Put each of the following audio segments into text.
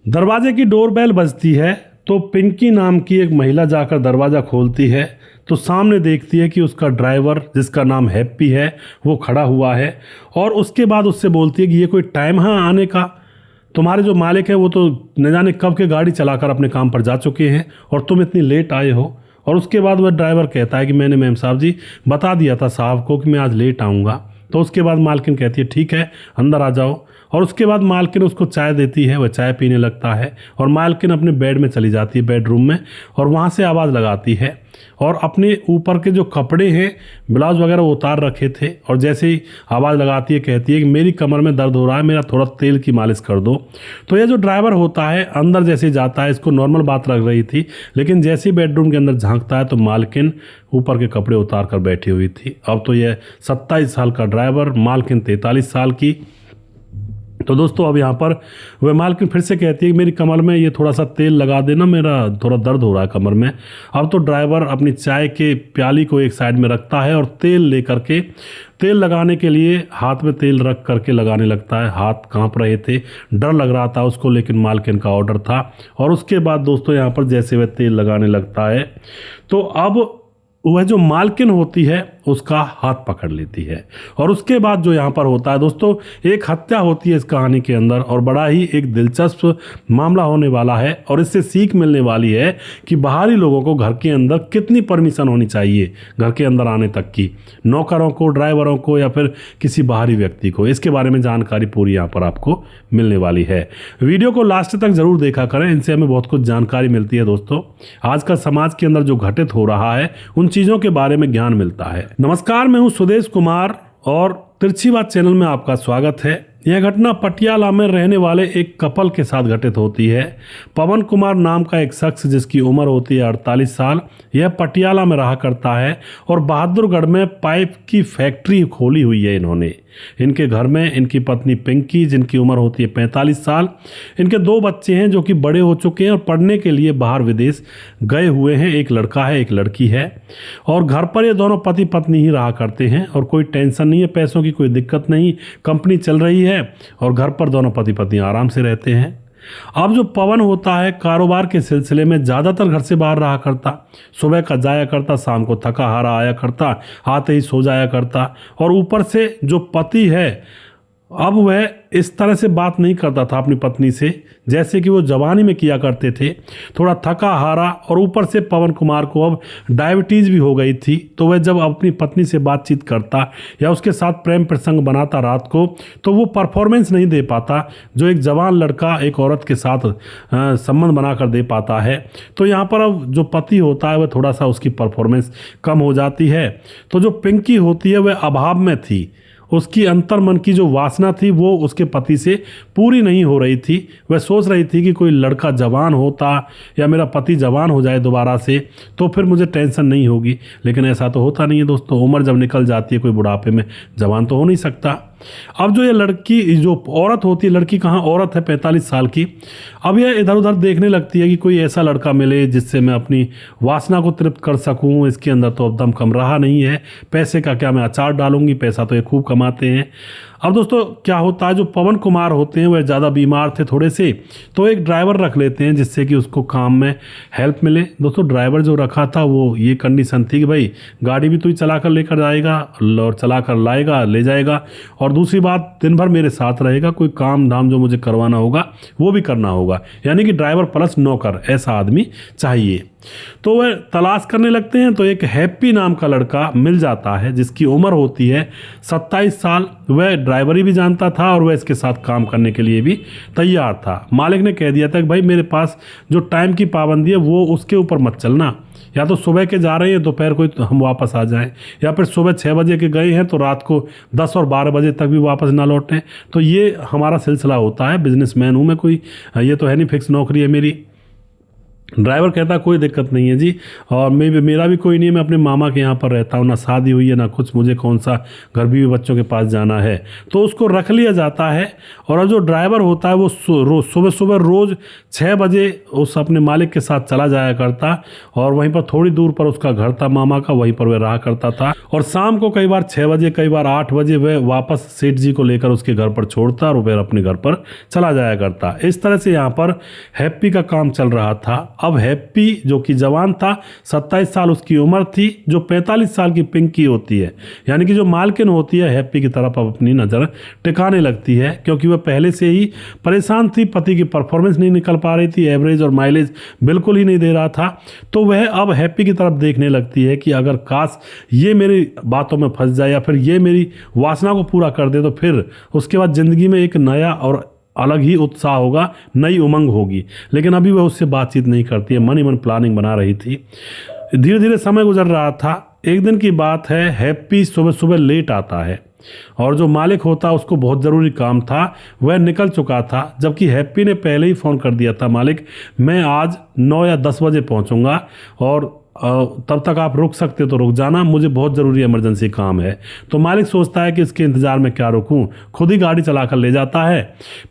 दरवाजे की डोरबेल बजती है तो पिंकी नाम की एक महिला जाकर दरवाज़ा खोलती है तो सामने देखती है कि उसका ड्राइवर, जिसका नाम हैप्पी है, वो खड़ा हुआ है। और उसके बाद उससे बोलती है कि ये कोई टाइम है आने का? तुम्हारे जो मालिक है वो तो न जाने कब के गाड़ी चलाकर अपने काम पर जा चुके हैं और तुम इतनी लेट आए हो। और उसके बाद वह ड्राइवर कहता है कि मैंने मैम साहब जी बता दिया था साहब को कि मैं आज लेट आऊँगा। तो उसके बाद मालकिन कहती है ठीक है अंदर आ जाओ। और उसके बाद मालकिन उसको चाय देती है, वह चाय पीने लगता है और मालकिन अपने बेड में चली जाती है, बेडरूम में, और वहाँ से आवाज़ लगाती है और अपने ऊपर के जो कपड़े हैं, ब्लाउज वगैरह उतार रखे थे, और जैसे ही आवाज़ लगाती है कहती है कि मेरी कमर में दर्द हो रहा है, मेरा थोड़ा तेल की मालिश कर दो। तो यह जो ड्राइवर होता है अंदर जैसे जाता है, इसको नॉर्मल बात लग रही थी, लेकिन जैसे ही बेडरूम के अंदर झांकता है तो मालकिन ऊपर के कपड़े उतार कर बैठी हुई थी। अब तो यह 27 साल का ड्राइवर, मालकिन 43 साल की। तो दोस्तों अब यहाँ पर वह मालकिन फिर से कहती है कि मेरी कमर में ये थोड़ा सा तेल लगा देना, मेरा थोड़ा दर्द हो रहा है कमर में। अब तो ड्राइवर अपनी चाय के प्याली को एक साइड में रखता है और तेल लेकर के, तेल लगाने के लिए हाथ में तेल रख करके लगाने लगता है। हाथ कांप रहे थे, डर लग रहा था उसको, लेकिन मालकिन का ऑर्डर था। और उसके बाद दोस्तों यहाँ पर जैसे वह तेल लगाने लगता है तो अब वह जो मालकिन होती है उसका हाथ पकड़ लेती है। और उसके बाद जो यहाँ पर होता है दोस्तों, एक हत्या होती है इस कहानी के अंदर, और बड़ा ही एक दिलचस्प मामला होने वाला है। और इससे सीख मिलने वाली है कि बाहरी लोगों को घर के अंदर कितनी परमिशन होनी चाहिए घर के अंदर आने तक की, नौकरों को, ड्राइवरों को, या फिर किसी बाहरी व्यक्ति को। इसके बारे में जानकारी पूरी यहाँ पर आपको मिलने वाली है। वीडियो को लास्ट तक जरूर देखा करें, इनसे हमें बहुत कुछ जानकारी मिलती है दोस्तों। आज का समाज के अंदर जो घटित हो रहा है उन चीज़ों के बारे में ज्ञान मिलता है। नमस्कार, मैं हूं सुदेश कुमार और तिरछी बात चैनल में आपका स्वागत है। यह घटना पटियाला में रहने वाले एक कपल के साथ घटित होती है। पवन कुमार नाम का एक शख्स, जिसकी उम्र होती है 48 साल, यह पटियाला में रहा करता है और बहादुरगढ़ में पाइप की फैक्ट्री खोली हुई है इन्होंने। इनके घर में इनकी पत्नी पिंकी, जिनकी उम्र होती है 45 साल, इनके 2 बच्चे हैं जो कि बड़े हो चुके हैं और पढ़ने के लिए बाहर विदेश गए हुए हैं। एक लड़का है, एक लड़की है, और घर पर ये दोनों पति पत्नी ही रहा करते हैं और कोई टेंशन नहीं है, पैसों की कोई दिक्कत नहीं, कंपनी चल रही है और घर पर दोनों पति पत्नी आराम से रहते हैं। अब जो पवन होता है कारोबार के सिलसिले में ज़्यादातर घर से बाहर रहा करता, सुबह का जाया करता, शाम को थका हारा आया करता, आते ही सो जाया करता। और ऊपर से जो पति है, अब वह इस तरह से बात नहीं करता था अपनी पत्नी से जैसे कि वो जवानी में किया करते थे, थोड़ा थका हारा। और ऊपर से पवन कुमार को अब डायबिटीज़ भी हो गई थी, तो वह जब अपनी पत्नी से बातचीत करता या उसके साथ प्रेम प्रसंग बनाता रात को, तो वो परफॉर्मेंस नहीं दे पाता जो एक जवान लड़का एक औरत के साथ संबंध बनाकर दे पाता है। तो यहाँ पर अब जो पति होता है वह थोड़ा सा उसकी परफॉर्मेंस कम हो जाती है। तो जो पिंकी होती है वह अभाव में थी, उसकी अंतर मन की जो वासना थी वो उसके पति से पूरी नहीं हो रही थी। वह सोच रही थी कि कोई लड़का जवान होता या मेरा पति जवान हो जाए दोबारा से तो फिर मुझे टेंशन नहीं होगी, लेकिन ऐसा तो होता नहीं है दोस्तों। उम्र जब निकल जाती है, कोई बुढ़ापे में जवान तो हो नहीं सकता। अब जो ये लड़की, जो औरत होती है, लड़की कहाँ औरत है 45 साल की, अब यह इधर उधर देखने लगती है कि कोई ऐसा लड़का मिले जिससे मैं अपनी वासना को तृप्त कर सकूं। इसके अंदर तो अब दम कम रहा नहीं है, पैसे का क्या मैं अचार डालूंगी, पैसा तो ये खूब कमाते हैं। अब दोस्तों क्या होता है, जो पवन कुमार होते हैं वह ज़्यादा बीमार थे थोड़े से, तो एक ड्राइवर रख लेते हैं जिससे कि उसको काम में हेल्प मिले। दोस्तों ड्राइवर जो रखा था वो ये कंडीशन थी कि भाई गाड़ी भी तू ही चला कर लेकर जाएगा और चला कर लाएगा, ले जाएगा, और दूसरी बात दिन भर मेरे साथ रहेगा, कोई काम धाम जो मुझे करवाना होगा वो भी करना होगा। यानी कि ड्राइवर प्लस नौकर, ऐसा आदमी चाहिए। तो वह तलाश करने लगते हैं तो एक हैप्पी नाम का लड़का मिल जाता है जिसकी उम्र होती है 27 साल। वह ड्राइवरी भी जानता था और वह इसके साथ काम करने के लिए भी तैयार था। मालिक ने कह दिया था कि भाई मेरे पास जो टाइम की पाबंदी है वो उसके ऊपर मत चलना, या तो सुबह के जा रहे हैं दोपहर को तो हम वापस आ जाएं, या फिर सुबह 6 बजे के गए हैं तो रात को 10 और 12 बजे तक भी वापस ना लौटें। तो ये हमारा सिलसिला होता है, बिजनेसमैन हूँ मैं, कोई ये तो है नहीं फिक्स नौकरी है मेरी। ड्राइवर कहता कोई दिक्कत नहीं है जी, और मेरा भी कोई नहीं है, मैं अपने मामा के यहाँ पर रहता हूँ, ना शादी हुई है ना कुछ, मुझे कौन सा घर बीवी बच्चों के पास जाना है। तो उसको रख लिया जाता है। और जो ड्राइवर होता है वो सुबह सुबह रोज़ 6 बजे उस अपने मालिक के साथ चला जाया करता, और वहीं पर थोड़ी दूर पर उसका घर था मामा का, वहीं पर वह रहा करता था। और शाम को कई बार 6 बजे कई बार 8 बजे वह वापस सेठ जी को लेकर उसके घर पर छोड़ता और वह अपने घर पर चला जाया करता। इस तरह से यहाँ पर हैप्पी का काम चल रहा था। अब हैप्पी जो कि जवान था, 27 साल उसकी उम्र थी, जो 45 साल की पिंकी होती है, यानी कि जो मालकिन होती है, हैप्पी की तरफ अब अपनी नज़र टिकाने लगती है, क्योंकि वह पहले से ही परेशान थी। पति की परफॉर्मेंस नहीं निकल पा रही थी, एवरेज और माइलेज बिल्कुल ही नहीं दे रहा था। तो वह अब हैप्पी की तरफ देखने लगती है कि अगर काश ये मेरी बातों में फंस जाए या फिर ये मेरी वासना को पूरा कर दे, तो फिर उसके बाद ज़िंदगी में एक नया और अलग ही उत्साह होगा, नई उमंग होगी। लेकिन अभी वह उससे बातचीत नहीं करती है, मन ही मन प्लानिंग बना रही थी। धीरे धीरे समय गुजर रहा था। एक दिन की बात है, हैप्पी सुबह सुबह लेट आता है, और जो मालिक होता उसको बहुत ज़रूरी काम था, वह निकल चुका था। जबकि हैप्पी ने पहले ही फ़ोन कर दिया था, मालिक मैं आज 9 या 10 बजे पहुंचूंगा, और तब तक आप रुक सकते तो रुक जाना, मुझे बहुत ज़रूरी इमरजेंसी काम है। तो मालिक सोचता है कि इसके इंतज़ार में क्या रुकूं, खुद ही गाड़ी चलाकर ले जाता है।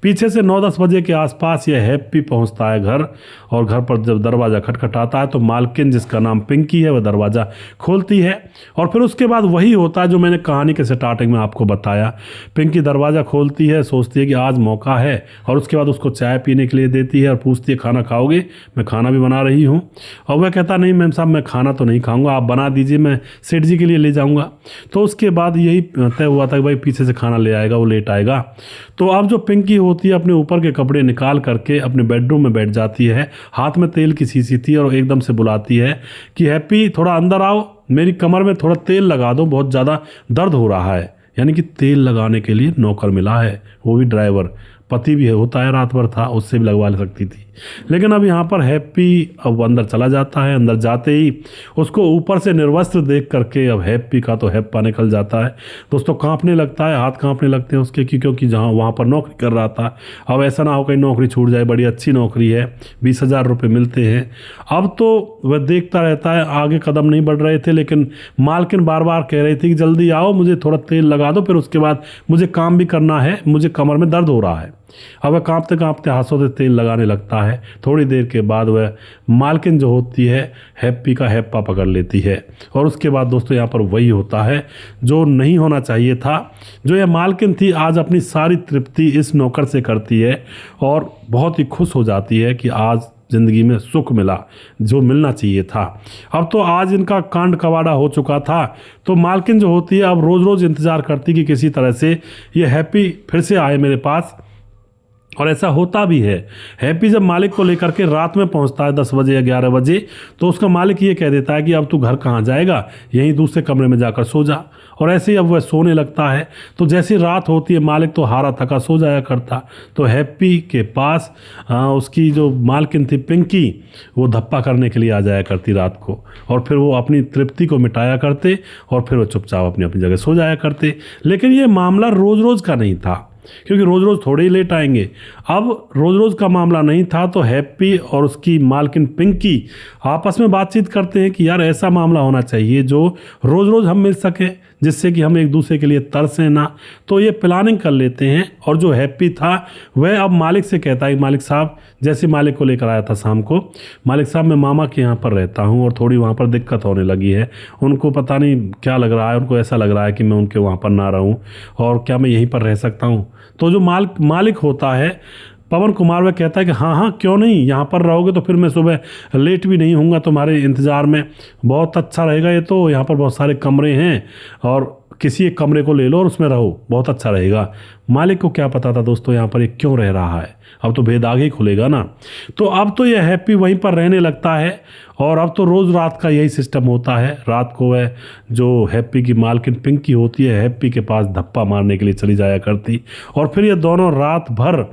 पीछे से 9-10 बजे के आसपास यह हैप्पी पहुंचता है घर, और घर पर जब दरवाज़ा खटखटाता है तो मालकिन, जिसका नाम पिंकी है, वह दरवाज़ा खोलती है। और फिर उसके बाद वही होता है जो मैंने कहानी के स्टार्टिंग में आपको बताया। पिंकी दरवाज़ा खोलती है, सोचती है कि आज मौका है, और उसके बाद उसको चाय पीने के लिए देती है और पूछती है खाना खाओगे, मैं खाना भी बना रही हूँ। और वह कहता नहीं मैम साहब, मैं खाना तो नहीं खाऊंगा, आप बना दीजिए, मैं सेठ जी के लिए ले जाऊंगा। तो उसके बाद यही तय हुआ था कि भाई पीछे से खाना ले आएगा, वो लेट आएगा। तो अब जो पिंकी होती है अपने ऊपर के कपड़े निकाल करके अपने बेडरूम में बैठ जाती है, हाथ में तेल की शीशी थी, और एकदम से बुलाती है कि हैप्पी थोड़ा अंदर आओ, मेरी कमर में थोड़ा तेल लगा दो, बहुत ज़्यादा दर्द हो रहा है। यानी कि तेल लगाने के लिए नौकर मिला है, वो भी ड्राइवर। पति भी होता है, रात भर था, उससे भी लगवा ले सकती थी। लेकिन अब यहाँ पर हैप्पी अब अंदर चला जाता है। अंदर जाते ही उसको ऊपर से निर्वस्त्र देख करके अब हैप्पी का तो हैप्पा निकल जाता है दोस्तों, कांपने लगता है, हाथ कांपने लगते हैं उसके, क्योंकि जहाँ वहाँ पर नौकरी कर रहा था, अब ऐसा ना हो कहीं नौकरी छूट जाए, बड़ी अच्छी नौकरी है, 20,000 रुपये मिलते हैं। अब तो वह देखता रहता है, आगे कदम नहीं बढ़ रहे थे, लेकिन मालकिन बार बार कह रही थी कि जल्दी आओ, मुझे थोड़ा तेल लगा दो, फिर उसके बाद मुझे काम भी करना है, मुझे कमर में दर्द हो रहा है। अब वह कांपते कांपते हाथों से तेल लगाने लगता है। थोड़ी देर के बाद वह मालकिन जो होती है हैप्पी का हैप्पा पकड़ लेती है, और उसके बाद दोस्तों यहाँ पर वही होता है जो नहीं होना चाहिए था। जो यह मालकिन थी आज अपनी सारी तृप्ति इस नौकर से करती है, और बहुत ही खुश हो जाती है कि आज ज़िंदगी में सुख मिला जो मिलना चाहिए था। अब तो आज इनका कांड कवाड़ा हो चुका था। तो मालकिन जो होती है अब रोज़ रोज़ इंतज़ार करती कि किसी तरह से ये हैप्पी फिर से आए मेरे पास, और ऐसा होता भी है। हैप्पी जब मालिक को लेकर के रात में पहुंचता है 10 बजे या 11 बजे, तो उसका मालिक ये कह देता है कि अब तू घर कहाँ जाएगा, यहीं दूसरे कमरे में जाकर सो जा। और ऐसे ही अब वह सोने लगता है। तो जैसी रात होती है, मालिक तो हारा थका सो जाया करता, तो हैप्पी के पास उसकी जो मालकिन थी पिंकी, वो धप्पा करने के लिए आ जाया करती रात को, और फिर वो अपनी तृप्ति को मिटाया करते, और फिर वो चुपचाप अपनी अपनी जगह सो जाया करते। लेकिन ये मामला रोज़ रोज़ का नहीं था, क्योंकि रोज़ रोज़ थोड़े ही लेट आएंगे। अब रोज़ रोज़ का मामला नहीं था, तो हैप्पी और उसकी मालकिन पिंकी आपस में बातचीत करते हैं कि यार ऐसा मामला होना चाहिए जो रोज़ रोज़ हम मिल सके, जिससे कि हम एक दूसरे के लिए तरसें ना। तो ये प्लानिंग कर लेते हैं। और जो हैप्पी था वह अब मालिक से कहता है, मालिक साहब, जैसे मालिक को लेकर आया था शाम को, मालिक साहब मैं मामा के यहाँ पर रहता हूँ और थोड़ी वहाँ पर दिक्कत होने लगी है, उनको पता नहीं क्या लग रहा है, उनको ऐसा लग रहा है कि मैं उनके वहाँ पर ना रहूँ, और क्या मैं यहीं पर रह सकता हूँ। तो जो मालिक होता है पवन कुमार, वह कहता है कि हाँ हाँ क्यों नहीं, यहाँ पर रहोगे तो फिर मैं सुबह लेट भी नहीं होऊंगा तुम्हारे इंतज़ार में, बहुत अच्छा रहेगा ये तो, यहाँ पर बहुत सारे कमरे हैं, और किसी एक कमरे को ले लो और उसमें रहो, बहुत अच्छा रहेगा। मालिक को क्या पता था दोस्तों यहाँ पर ये क्यों रह रहा है, अब तो भेद आगे ही खुलेगा ना। तो अब तो यह हैप्पी वहीं पर रहने लगता है, और अब तो रोज़ रात का यही सिस्टम होता है। रात को वह जो हैप्पी की मालकिन पिंकी होती है, हैप्पी के पास धप्पा मारने के लिए चली जाया करती, और फिर ये दोनों रात भर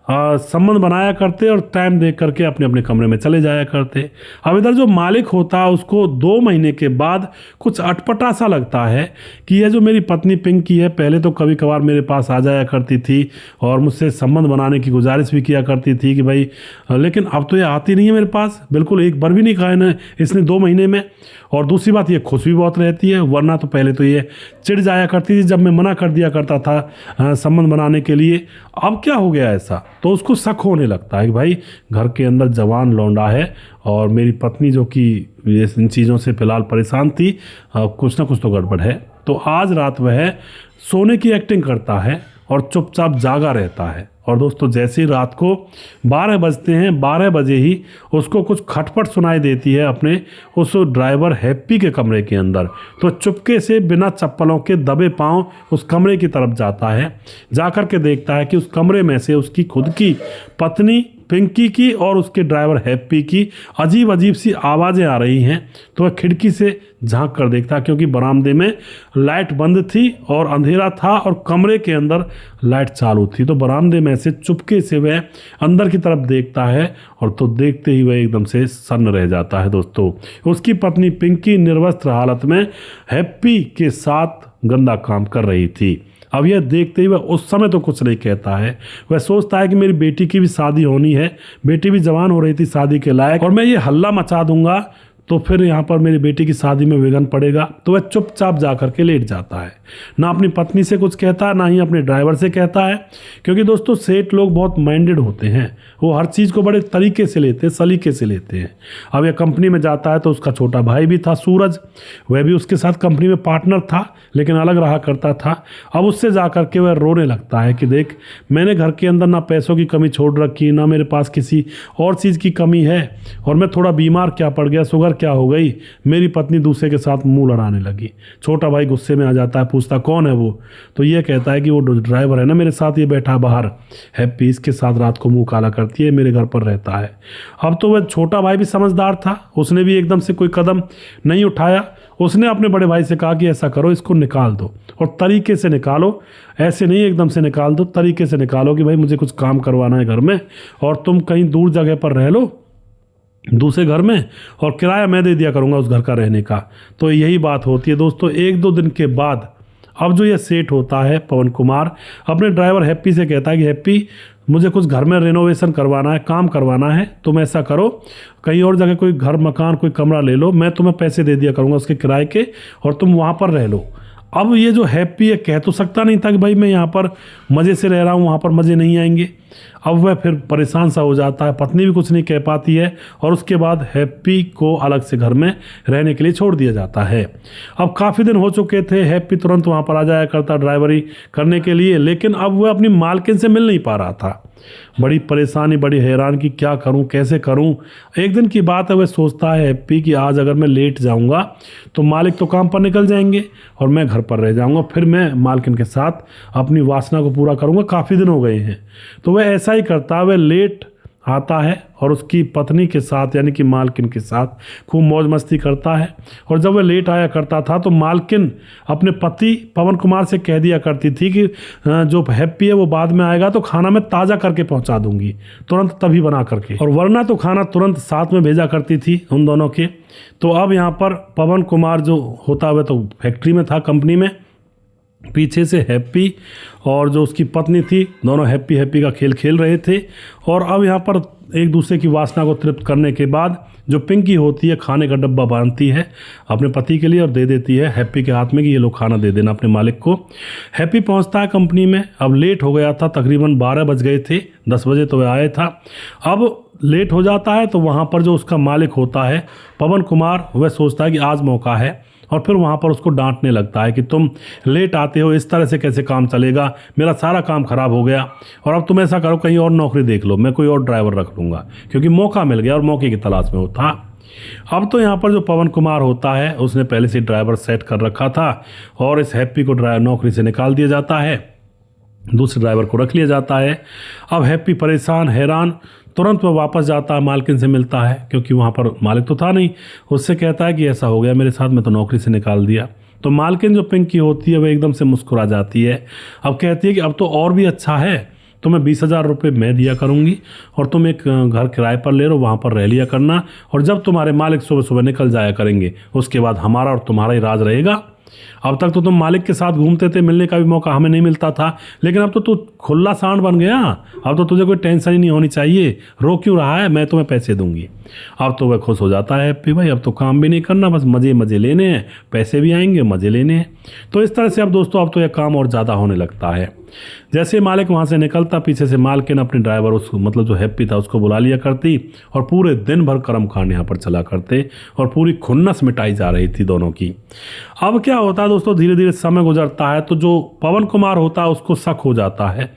संबंध बनाया करते और टाइम देख करके अपने अपने कमरे में चले जाया करते। अब इधर जो मालिक होता उसको 2 महीने के बाद कुछ अटपटा सा लगता है कि यह जो मेरी पत्नी पिंकी है, पहले तो कभी कभार मेरे पास आ जाया करती थी और मुझसे संबंध बनाने की गुजारिश भी किया करती थी कि भाई, लेकिन अब तो ये आती नहीं है मेरे पास, बिल्कुल एक बार भी नहीं कहा ना इसने 2 महीने में। और दूसरी बात, ये खुश भी बहुत रहती है, वरना तो पहले तो ये चिढ़ जाया करती थी जब मैं मना कर दिया करता था संबंध बनाने के लिए। अब क्या हो गया ऐसा, तो उसको शक होने लगता है कि भाई घर के अंदर जवान लौंडा है और मेरी पत्नी जो कि इन चीज़ों से फिलहाल परेशान थी, कुछ ना कुछ तो गड़बड़ है। तो आज रात वह सोने की एक्टिंग करता है और चुपचाप जागा रहता है। और दोस्तों जैसे ही रात को 12 बजते हैं, 12 बजे ही उसको कुछ खटपट सुनाई देती है अपने उस ड्राइवर हैप्पी के कमरे के अंदर। तो चुपके से बिना चप्पलों के दबे पांव उस कमरे की तरफ जाता है। जाकर के देखता है कि उस कमरे में से उसकी खुद की पत्नी पिंकी की और उसके ड्राइवर हैप्पी की अजीब अजीब सी आवाज़ें आ रही हैं। तो वह खिड़की से झांक कर देखता, क्योंकि बरामदे में लाइट बंद थी और अंधेरा था और कमरे के अंदर लाइट चालू थी। तो बरामदे में से चुपके से वह अंदर की तरफ देखता है और तो देखते ही वह एकदम से सन्न रह जाता है। दोस्तों उसकी पत्नी पिंकी निर्वस्त्र हालत में हैप्पी के साथ गंदा काम कर रही थी। अब यह देखते ही वह उस समय तो कुछ नहीं कहता है, वह सोचता है कि मेरी बेटी की भी शादी होनी है, बेटी भी जवान हो रही थी शादी के लायक, और मैं ये हल्ला मचा दूंगा तो फिर यहाँ पर मेरी बेटी की शादी में विघ्न पड़ेगा। तो वह चुपचाप जा कर के लेट जाता है, ना अपनी पत्नी से कुछ कहता है ना ही अपने ड्राइवर से कहता है। क्योंकि दोस्तों सेठ लोग बहुत माइंडेड होते हैं, वो हर चीज़ को बड़े तरीके से लेते हैं, सलीके से लेते हैं। अब यह कंपनी में जाता है तो उसका छोटा भाई भी था सूरज, वह भी उसके साथ कंपनी में पार्टनर था लेकिन अलग रहा करता था। अब उससे जा कर के वह रोने लगता है कि देख, मैंने घर के अंदर ना पैसों की कमी छोड़ रखी, ना मेरे पास किसी और चीज़ की कमी है, और मैं थोड़ा बीमार क्या पड़ गया, शुगर क्या हो गई, मेरी पत्नी दूसरे के साथ मुंह लड़ाने लगी। छोटा भाई गुस्से में आ जाता है, पूछता कौन है वो, तो ये कहता है कि वो ड्राइवर है ना मेरे साथ, ये बैठा बाहर हैप्पी, इसके साथ रात को मुंह काला करती है, मेरे घर पर रहता है। अब तो वह छोटा भाई भी समझदार था, उसने भी एकदम से कोई कदम नहीं उठाया। उसने अपने बड़े भाई से कहा कि ऐसा करो, इसको निकाल दो और तरीके से निकालो, ऐसे नहीं एकदम से निकाल दो, तरीके से निकालो कि भाई मुझे कुछ काम करवाना है घर में और तुम कहीं दूर जगह पर रह लो दूसरे घर में, और किराया मैं दे दिया करूँगा उस घर का रहने का। तो यही बात होती है दोस्तों। 1-2 दिन के बाद अब जो ये सेठ होता है पवन कुमार अपने ड्राइवर हैप्पी से कहता है कि हैप्पी, मुझे कुछ घर में रेनोवेशन करवाना है, काम करवाना है, तुम ऐसा करो कहीं और जगह कोई घर मकान कोई कमरा ले लो, मैं तुम्हें पैसे दे दिया करूँगा उसके किराए के और तुम वहाँ पर रह लो। अब ये जो हैप्पी है कह तो सकता नहीं था कि भाई मैं यहाँ पर मज़े से रह रहा हूँ, वहाँ पर मज़े नहीं आएंगे। अब वह फिर परेशान सा हो जाता है, पत्नी भी कुछ नहीं कह पाती है और उसके बाद हैप्पी को अलग से घर में रहने के लिए छोड़ दिया जाता है। अब काफ़ी दिन हो चुके थे, हैप्पी तुरंत वहाँ पर आ जाया करता ड्राइवरी करने के लिए, लेकिन अब वह अपनी मालकिन से मिल नहीं पा रहा था। बड़ी परेशानी, बड़ी हैरान कि क्या करूं, कैसे करूं। एक दिन की बात है, वह सोचता है हैप्पी कि आज अगर मैं लेट जाऊंगा तो मालिक तो काम पर निकल जाएंगे और मैं घर पर रह जाऊंगा, फिर मैं मालकिन के साथ अपनी वासना को पूरा करूंगा, काफ़ी दिन हो गए हैं। तो वह ऐसा ही करता है, वह लेट आता है और उसकी पत्नी के साथ यानी कि मालकिन के साथ खूब मौज मस्ती करता है। और जब वह लेट आया करता था तो मालकिन अपने पति पवन कुमार से कह दिया करती थी कि जो हैप्पी है वो बाद में आएगा तो खाना मैं ताज़ा करके पहुंचा दूंगी, तुरंत तभी बना करके, और वरना तो खाना तुरंत साथ में भेजा करती थी उन दोनों के। तो अब यहाँ पर पवन कुमार जो होता हुआ तो फैक्ट्री में था, कंपनी में, पीछे से हैप्पी और जो उसकी पत्नी थी दोनों हैप्पी का खेल खेल रहे थे। और अब यहाँ पर एक दूसरे की वासना को तृप्त करने के बाद जो पिंकी होती है खाने का डब्बा बांधती है अपने पति के लिए और दे देती है हैप्पी के हाथ में कि ये लो खाना दे देना अपने मालिक को। हैप्पी पहुंचता है कंपनी में, अब लेट हो गया था, तकरीबन 12 बज गए थे, 10 बजे तो वह आया था। अब लेट हो जाता है तो वहाँ पर जो उसका मालिक होता है पवन कुमार, वह सोचता है कि आज मौका है और फिर वहाँ पर उसको डांटने लगता है कि तुम लेट आते हो, इस तरह से कैसे काम चलेगा, मेरा सारा काम खराब हो गया और अब तुम ऐसा करो कहीं और नौकरी देख लो, मैं कोई और ड्राइवर रख लूँगा, क्योंकि मौका मिल गया और मौके की तलाश में होता। अब तो यहाँ पर जो पवन कुमार होता है उसने पहले से ड्राइवर सेट कर रखा था और इस हैप्पी को नौकरी से निकाल दिया जाता है, दूसरे ड्राइवर को रख लिया जाता है। अब हैप्पी परेशान हैरान तुरंत वह वापस जाता है, मालकिन से मिलता है क्योंकि वहाँ पर मालिक तो था नहीं, उससे कहता है कि ऐसा हो गया मेरे साथ, मैं तो नौकरी से निकाल दिया। तो मालकिन जो पिंकी होती है वह एकदम से मुस्कुरा जाती है, अब कहती है कि अब तो और भी अच्छा है, तो मैं 20,000 रुपये मैं दिया करूँगी और तुम एक घर किराए पर ले लो, वहाँ पर रह लिया करना, और जब तुम्हारे मालिक सुबह सुबह निकल जाया करेंगे उसके बाद हमारा और तुम्हारा ही राज रहेगा। अब तक तो तुम मालिक के साथ घूमते थे, मिलने का भी मौका हमें नहीं मिलता था, लेकिन अब तो तू खुला सांड बन गया, अब तो तुझे कोई टेंशन ही नहीं होनी चाहिए, रो क्यों रहा है, मैं तुम्हें पैसे दूंगी। अब तो वह खुश हो जाता है हैप्पी भाई, अब तो काम भी नहीं करना, बस मज़े मज़े लेने हैं, पैसे भी आएंगे, मज़े लेने हैं। तो इस तरह से अब दोस्तों अब तो यह काम और ज़्यादा होने लगता है। जैसे मालिक वहाँ से निकलता, पीछे से मालकिन अपने ड्राइवर उसको मतलब जो हैप्पी था उसको बुला लिया करती और पूरे दिन भर कर्म कांड यहाँ पर चला करते और पूरी खुन्नस मिटाई जा रही थी दोनों की। अब क्या होता है दोस्तों, धीरे धीरे समय गुजरता है तो जो पवन कुमार होता है उसको शक हो जाता है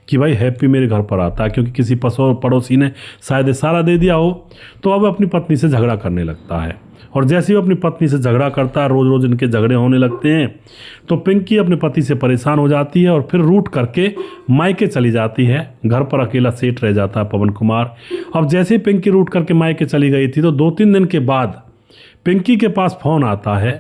कि भाई हैप्पी मेरे घर पर आता है, क्योंकि किसी पड़ोसी ने शायद इशारा दे दिया हो। तो अब अपनी पत्नी से झगड़ा करने लगता है और जैसे ही वो अपनी पत्नी से झगड़ा करता है, रोज़ रोज़ इनके झगड़े होने लगते हैं, तो पिंकी अपने पति से परेशान हो जाती है और फिर रूठ करके मायके चली जाती है। घर पर अकेला सेठ रह जाता है पवन कुमार। अब जैसे ही पिंकी रूठ करके मायके चली गई थी तो 2-3 दिन के बाद पिंकी के पास फ़ोन आता है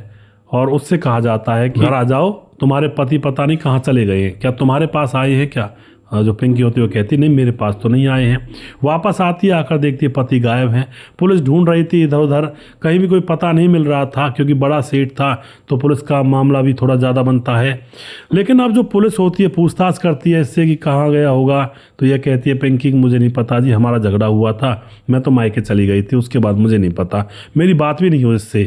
और उससे कहा जाता है कि घर आ जाओ, तुम्हारे पति पता नहीं कहाँ चले गए हैं, क्या तुम्हारे पास आए हैं क्या। जो पिंकी होती है वो कहती नहीं, मेरे पास तो नहीं आए हैं। वापस आती है, आकर देखती है पति गायब हैं। पुलिस ढूंढ रही थी इधर उधर, कहीं भी कोई पता नहीं मिल रहा था, क्योंकि बड़ा सेठ था तो पुलिस का मामला भी थोड़ा ज़्यादा बनता है। लेकिन अब जो पुलिस होती है पूछताछ करती है इससे कि कहाँ गया होगा, तो यह कहती है पिंकी मुझे नहीं पता जी, हमारा झगड़ा हुआ था, मैं तो मायके चली गई थी, उसके बाद मुझे नहीं पता, मेरी बात भी नहीं हुई इससे।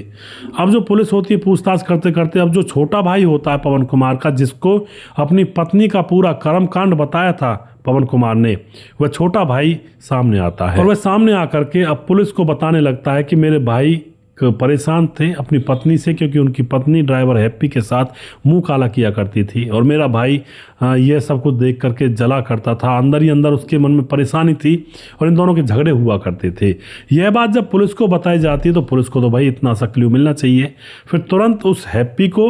अब जो पुलिस होती है पूछताछ करते करते, अब जो छोटा भाई होता है पवन कुमार का, जिसको अपनी पत्नी का पूरा कर्म कांड बताया था पवन कुमार ने, वह छोटा भाई सामने आता है और वह सामने आकर के अब पुलिस को बताने लगता है कि मेरे भाई परेशान थे अपनी पत्नी से, क्योंकि उनकी पत्नी ड्राइवर हैप्पी के साथ मुंह काला किया करती थी और मेरा भाई यह सब कुछ देख करके जला करता था, अंदर ही अंदर उसके मन में परेशानी थी और इन दोनों के झगड़े हुआ करते थे। यह बात जब पुलिस को बताई जाती है तो पुलिस को तो भाई इतना सा क्लू मिलना चाहिए, फिर तुरंत उस हैप्पी को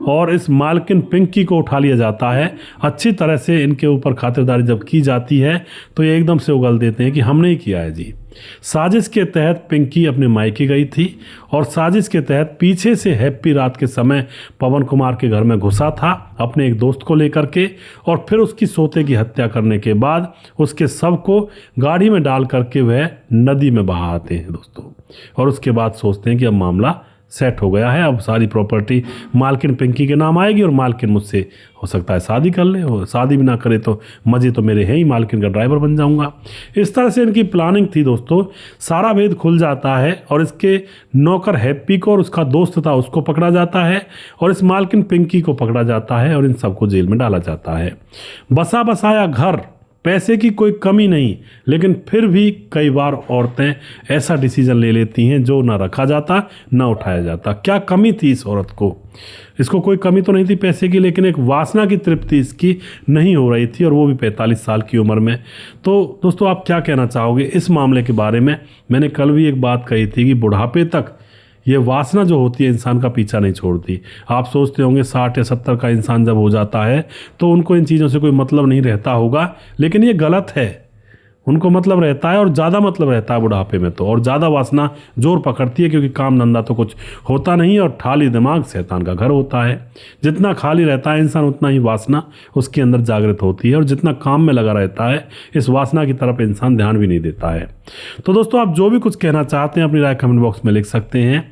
और इस मालकिन पिंकी को उठा लिया जाता है। अच्छी तरह से इनके ऊपर खातिरदारी जब की जाती है तो ये एकदम से उगल देते हैं कि हमने ही किया है जी। साजिश के तहत पिंकी अपने मायके गई थी और साजिश के तहत पीछे से हैप्पी रात के समय पवन कुमार के घर में घुसा था अपने एक दोस्त को लेकर के, और फिर उसकी सोते की हत्या करने के बाद उसके शव को गाड़ी में डाल करके वह नदी में बहा आते हैं दोस्तों। और उसके बाद सोचते हैं कि अब मामला सेट हो गया है, अब सारी प्रॉपर्टी मालकिन पिंकी के नाम आएगी और मालकिन मुझसे हो सकता है शादी कर ले, और शादी भी ना करे तो मज़े तो मेरे हैं ही, मालकिन का ड्राइवर बन जाऊंगा। इस तरह से इनकी प्लानिंग थी दोस्तों। सारा भेद खुल जाता है और इसके नौकर हैप्पी को और उसका दोस्त था उसको पकड़ा जाता है और इस मालकिन पिंकी को पकड़ा जाता है और इन सबको जेल में डाला जाता है। बसा बसाया घर, पैसे की कोई कमी नहीं, लेकिन फिर भी कई बार औरतें ऐसा डिसीजन ले लेती हैं जो ना रखा जाता ना उठाया जाता। क्या कमी थी इस औरत को, इसको कोई कमी तो नहीं थी पैसे की, लेकिन एक वासना की तृप्ति इसकी नहीं हो रही थी और वो भी 45 साल की उम्र में। तो दोस्तों आप क्या कहना चाहोगे इस मामले के बारे में। मैंने कल भी एक बात कही थी कि बुढ़ापे तक ये वासना जो होती है इंसान का पीछा नहीं छोड़ती। आप सोचते होंगे 60 या 70 का इंसान जब हो जाता है तो उनको इन चीज़ों से कोई मतलब नहीं रहता होगा, लेकिन ये गलत है। उनको मतलब रहता है और ज़्यादा मतलब रहता है बुढ़ापे में तो, और ज़्यादा वासना जोर पकड़ती है, क्योंकि काम धंधा तो कुछ होता नहीं और खाली दिमाग शैतान का घर होता है। जितना खाली रहता है इंसान उतना ही वासना उसके अंदर जागृत होती है, और जितना काम में लगा रहता है इस वासना की तरफ इंसान ध्यान भी नहीं देता है। तो दोस्तों आप जो भी कुछ कहना चाहते हैं अपनी राय कमेंट बॉक्स में लिख सकते हैं।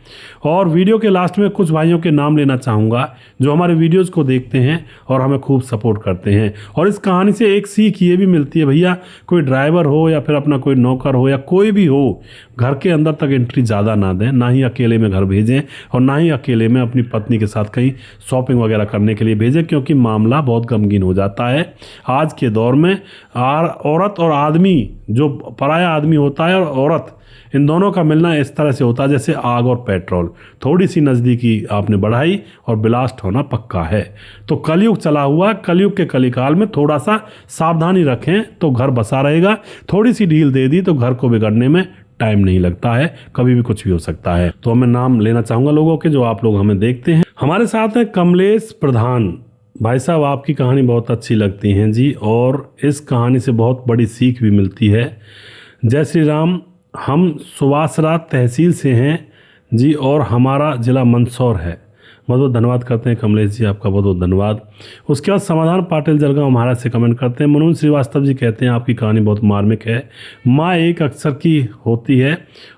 और वीडियो के लास्ट में कुछ भाइयों के नाम लेना चाहूँगा जो हमारे वीडियोज़ को देखते हैं और हमें खूब सपोर्ट करते हैं। और इस कहानी से एक सीख ये भी मिलती है भैया, कोई ड्राइवर हो या फिर अपना कोई नौकर हो या कोई भी हो, घर के अंदर तक एंट्री ज़्यादा ना दें, ना ही अकेले में घर भेजें और ना ही अकेले में अपनी पत्नी के साथ कहीं शॉपिंग वगैरह करने के लिए भेजें, क्योंकि मामला बहुत गमगीन हो जाता है। आज के दौर में औरत और आदमी, जो पराया आदमी होता है और औरत, इन दोनों का मिलना इस तरह से होता है जैसे आग और पेट्रोल, थोड़ी सी नज़दीकी आपने बढ़ाई और ब्लास्ट होना पक्का है। तो कलयुग चला हुआ, कलयुग के कलिकाल में थोड़ा सा सावधानी रखें तो घर बसा रहेगा। थोड़ी सी ढील दे दी तो घर को बिगड़ने में टाइम नहीं लगता है, कभी भी कुछ भी हो सकता है। तो मैं नाम लेना चाहूँगा लोगों के जो आप लोग हमें देखते हैं। हमारे साथ हैं कमलेश प्रधान। भाई साहब आपकी कहानी बहुत अच्छी लगती है जी, और इस कहानी से बहुत बड़ी सीख भी मिलती है। जय श्री राम। हम सुवासरा तहसील से हैं जी और हमारा ज़िला मंदसौर है। बहुत बहुत धन्यवाद करते हैं कमलेश जी, आपका बहुत बहुत धन्यवाद। उसके बाद समाधान पाटिल जलगांव महाराज से कमेंट करते हैं। मनोज श्रीवास्तव जी कहते हैं आपकी कहानी बहुत मार्मिक है। माँ एक अक्षर की होती है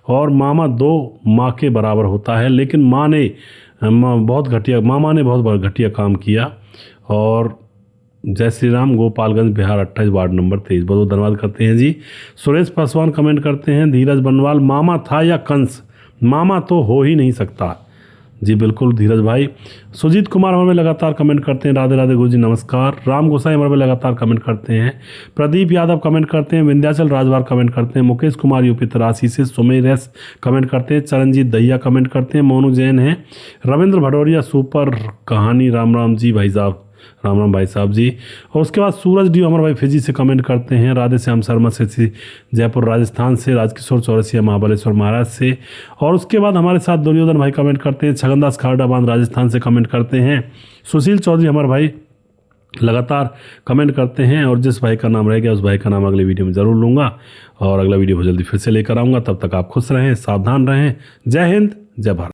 और मामा दो माँ के बराबर होता है, लेकिन मामा ने बहुत घटिया काम किया। और जय श्री राम, गोपालगंज बिहार 28 वार्ड नंबर 23, बहुत बहुत धन्यवाद करते हैं जी। सुरेश पासवान कमेंट करते हैं। धीरज बनवाल, मामा था या कंस, मामा तो हो ही नहीं सकता। जी बिल्कुल धीरज भाई। सुजीत कुमार हमारे लगातार कमेंट करते हैं। राधे राधे गुरु जी नमस्कार। राम गोसाई हमारे लगातार कमेंट करते हैं। प्रदीप यादव कमेंट करते हैं। विंध्याचल राजवार कमेंट करते हैं। मुकेश कुमार यूपी तरासी से। सुमेर एस कमेंट करते हैं। चरणजीत दहिया कमेंट करते हैं। मोनू जैन है। रविंद्र भटौरिया सुपर कहानी, राम राम जी भाई साहब, राम राम भाई साहब जी। और उसके बाद सूरज डी हमारे भाई फिजी से कमेंट करते हैं। राधे श्याम शर्मा से जयपुर राजस्थान से। राजकिशोर चौरसिया महाबलेश्वर महाराज से। और उसके बाद हमारे साथ दुर्योधन भाई कमेंट करते हैं। छगनदास खारडा बांध राजस्थान से कमेंट करते हैं। सुशील चौधरी हमारे भाई लगातार कमेंट करते हैं। और जिस भाई का नाम रह गया उस भाई का नाम अगले वीडियो में ज़रूर लूँगा और अगला वीडियो बहुत जल्दी फिर से लेकर आऊँगा। तब तक आप खुश रहें, सावधान रहें। जय हिंद, जय भारत।